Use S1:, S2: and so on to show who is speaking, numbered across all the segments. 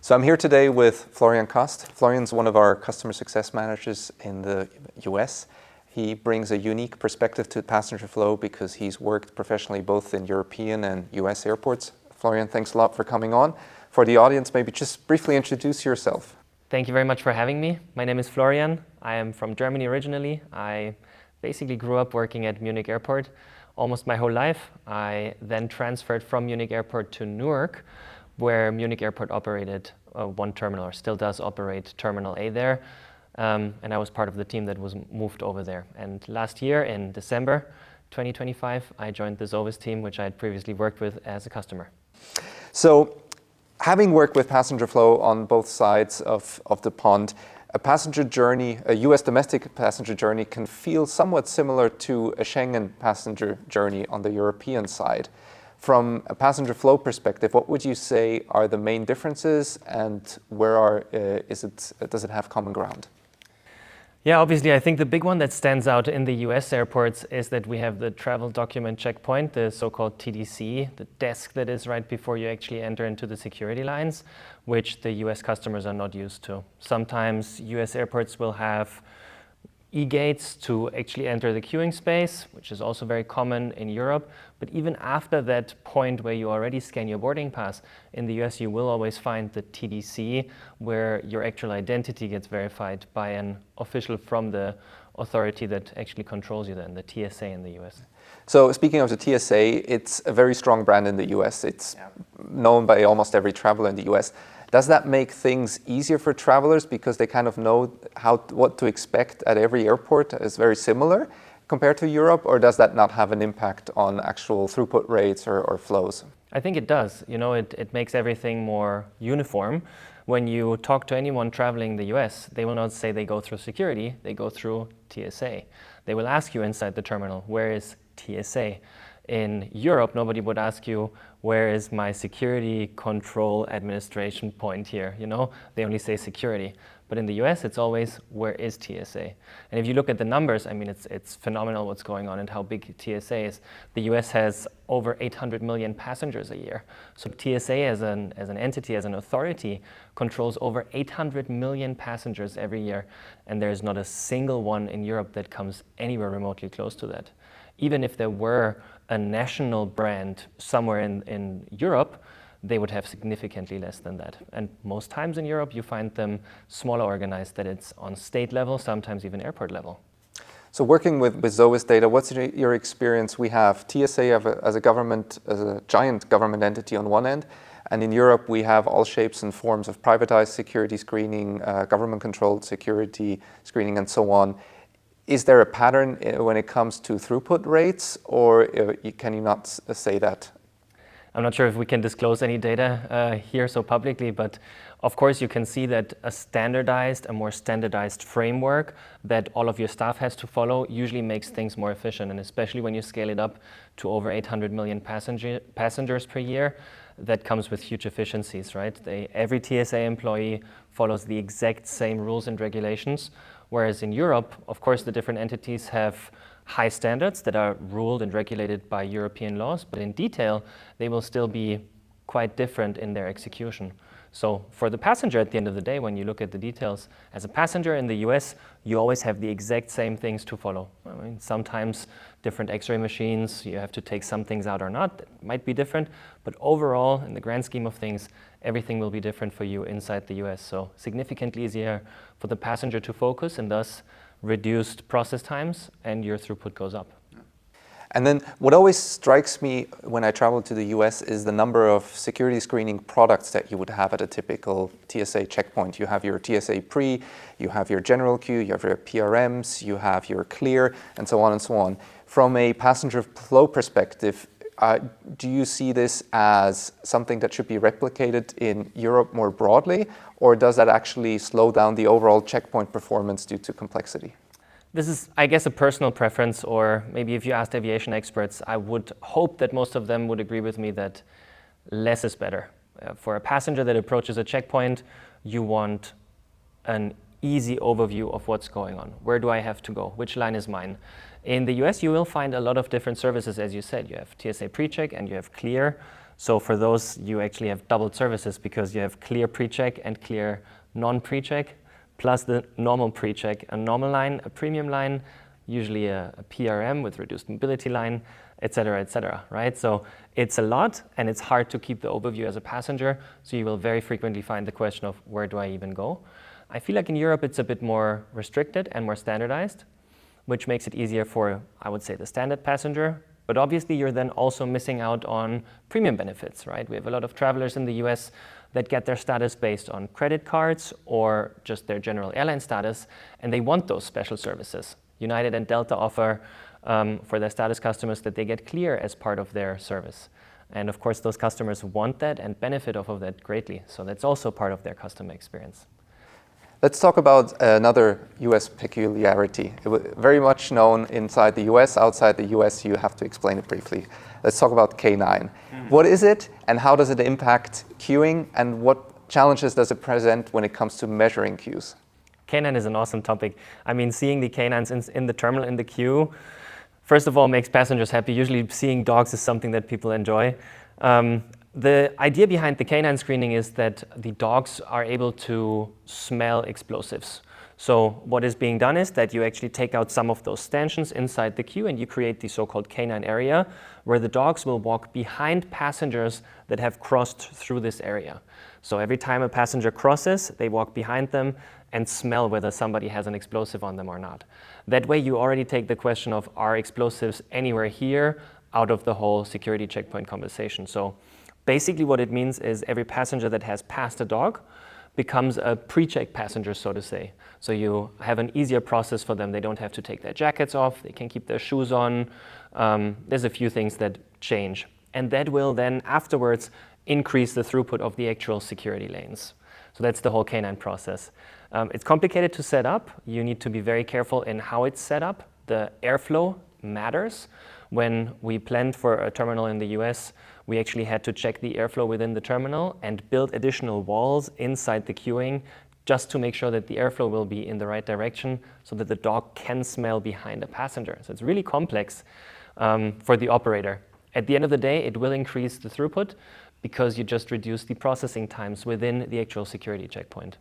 S1: So I'm here today with Florian Kast. Florian's one of our customer success managers in the US. He brings a unique perspective to passenger flow because he's worked professionally both in European and US airports. Florian, thanks a lot for coming on. For the audience, maybe just briefly introduce yourself.
S2: Thank you very much for having me. My name is Florian. I am from Germany originally. I basically grew up working at Munich Airport almost my whole life. I then transferred from Munich Airport to Newark, where Munich Airport operated one terminal, or still does operate Terminal A there. And I was part of the team that was moved over there. And last year, in December 2025, I joined the Xovis team, which I had previously worked with as a customer.
S1: So, having worked with passenger flow on both sides of the pond, a passenger journey, a US domestic passenger journey can feel somewhat similar to a Schengen passenger journey on the European side. From a passenger flow perspective, what would you say are the main differences, and does it have common ground?
S2: Yeah, obviously, I think the big one that stands out in the US airports is that we have the travel document checkpoint, the so-called TDC, the desk that is right before you actually enter into the security lines, which the US customers are not used to. Sometimes US airports will have e-gates to actually enter the queuing space, which is also very common in Europe. But even after that point where you already scan your boarding pass, in the US you will always find the TDC, where your actual identity gets verified by an official from the authority that actually controls you then, the TSA in the US.
S1: So speaking of the TSA, it's a very strong brand in the US. It's known by almost every traveler in the US. Does that make things easier for travelers because they kind of know what to expect at every airport is very similar compared to Europe, or does that not have an impact on actual throughput rates or flows?
S2: I think it does. You know, it makes everything more uniform. When you talk to anyone traveling the US, they will not say they go through security, they go through TSA. They will ask you inside the terminal, where is TSA? In Europe, nobody would ask you, where is my security control administration point here? You know, they only say security. But in the US, it's always, where is TSA? And if you look at the numbers, I mean, it's phenomenal what's going on and how big TSA is. The US has over 800 million passengers a year. So TSA as an entity, as an authority, controls over 800 million passengers every year. And there's not a single one in Europe that comes anywhere remotely close to that. Even if there were a national brand somewhere in Europe, they would have significantly less than that. And most times in Europe, you find them smaller organized, that it's on state level, sometimes even airport level.
S1: So working with Xovis data, what's your experience? We have TSA as a giant government entity on one end, and in Europe we have all shapes and forms of privatized security screening, government-controlled security screening, and so on. Is there a pattern when it comes to throughput rates, or can you not say that?
S2: I'm not sure if we can disclose any data here so publicly, but of course you can see that a more standardized framework that all of your staff has to follow usually makes things more efficient, and especially when you scale it up to over 800 million passengers per year, that comes with huge efficiencies, right? Every TSA employee follows the exact same rules and regulations, whereas in Europe, of course, the different entities have high standards that are ruled and regulated by European laws, but in detail, they will still be quite different in their execution. So for the passenger at the end of the day, when you look at the details, as a passenger in the US, you always have the exact same things to follow. I mean, sometimes different X-ray machines, you have to take some things out or not, that might be different, but overall, in the grand scheme of things, everything will be different for you inside the US. So significantly easier for the passenger to focus, and thus reduced process times, and your throughput goes up.
S1: And then what always strikes me when I travel to the US is the number of security screening products that you would have at a typical TSA checkpoint. You have your TSA Pre, you have your general queue, you have your PRMs, you have your clear, and so on and so on. From a passenger flow perspective, do you see this as something that should be replicated in Europe more broadly, or does that actually slow down the overall checkpoint performance due to complexity?
S2: This is, I guess, a personal preference, or maybe if you asked aviation experts, I would hope that most of them would agree with me that less is better. For a passenger that approaches a checkpoint, you want an easy overview of what's going on. Where do I have to go? Which line is mine? In the US, you will find a lot of different services, as you said. You have TSA PreCheck and you have Clear. So for those, you actually have doubled services because you have Clear PreCheck and Clear non-PreCheck, plus the normal PreCheck, a normal line, a premium line, usually a PRM with reduced mobility line, et cetera, right? So it's a lot, and it's hard to keep the overview as a passenger, so you will very frequently find the question of where do I even go? I feel like in Europe it's a bit more restricted and more standardized, which makes it easier for, I would say, the standard passenger. But obviously you're then also missing out on premium benefits, right? We have a lot of travelers in the US that get their status based on credit cards or just their general airline status, and they want those special services. United and Delta offer for their status customers that they get Clear as part of their service. And of course, those customers want that and benefit off of that greatly. So that's also part of their customer experience.
S1: Let's talk about another US peculiarity. It was very much known inside the US. Outside the US, you have to explain it briefly. Let's talk about K9. What is it, and how does it impact queuing, and what challenges does it present when it comes to measuring queues?
S2: K9 is an awesome topic. I mean, seeing the K9s in the terminal, in the queue, first of all, makes passengers happy. Usually seeing dogs is something that people enjoy. The idea behind the K9 screening is that the dogs are able to smell explosives. So what is being done is that you actually take out some of those stanchions inside the queue and you create the so-called K9 area where the dogs will walk behind passengers that have crossed through this area. So every time a passenger crosses, they walk behind them and smell whether somebody has an explosive on them or not. That way you already take the question of, are explosives anywhere here, out of the whole security checkpoint conversation. So basically what it means is every passenger that has passed a dog becomes a pre-check passenger, so to say. So you have an easier process for them. They don't have to take their jackets off. They can keep their shoes on. There's a few things that change. And that will then afterwards increase the throughput of the actual security lanes. So that's the whole K9 process. It's complicated to set up. You need to be very careful in how it's set up. The airflow matters. When we planned for a terminal in the US, we actually had to check the airflow within the terminal and build additional walls inside the queuing just to make sure that the airflow will be in the right direction so that the dog can smell behind a passenger. So it's really complex for the operator. At the end of the day, it will increase the throughput because you just reduce the processing times within the actual security checkpoint.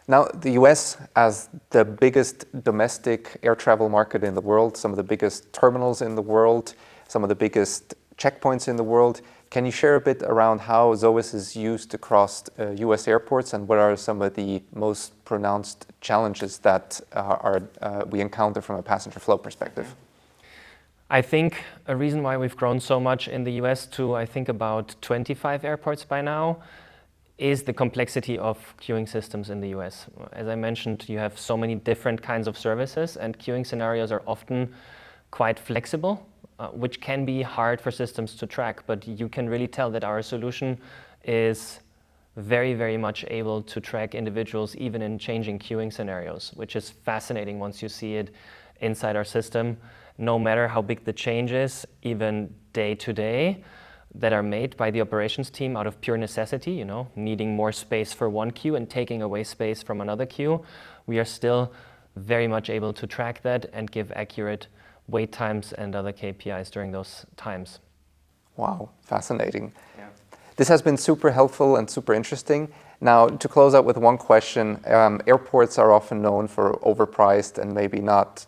S1: Now, the US, as the biggest domestic air travel market in the world, some of the biggest terminals in the world, some of the biggest checkpoints in the world, can you share a bit around how Xovis is used across US airports, and what are some of the most pronounced challenges that we encounter from a passenger flow perspective?
S2: I think a reason why we've grown so much in the US to, I think, about 25 airports by now, is the complexity of queuing systems in the US. As I mentioned, you have so many different kinds of services, and queuing scenarios are often quite flexible, which can be hard for systems to track, but you can really tell that our solution is very, very much able to track individuals even in changing queuing scenarios, which is fascinating once you see it inside our system. No matter how big the change is, even day to day, that are made by the operations team out of pure necessity, needing more space for one queue and taking away space from another queue, we are still very much able to track that and give accurate wait times and other KPIs during those times.
S1: Wow, fascinating.
S2: Yeah.
S1: This has been super helpful and super interesting. Now, to close out with one question, airports are often known for overpriced and maybe not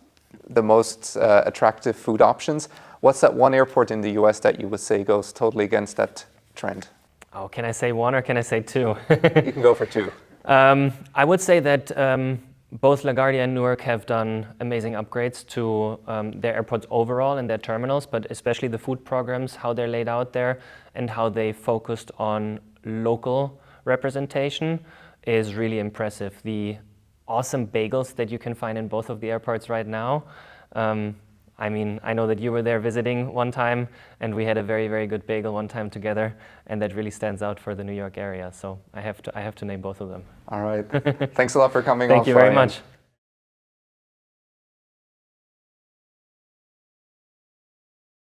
S1: the most attractive food options. What's that one airport in the US that you would say goes totally against that trend?
S2: Oh, can I say one or can I say two?
S1: You can go for two.
S2: I would say that both LaGuardia and Newark have done amazing upgrades to their airports overall and their terminals, but especially the food programs, how they're laid out there and how they focused on local representation is really impressive. The awesome bagels that you can find in both of the airports right now. I mean, I know that you were there visiting one time, and we had a very, very good bagel one time together, and that really stands out for the New York area. So I have to name both of them.
S1: All right. Thanks a lot for coming on.
S2: Thank you very
S1: Florian.
S2: much.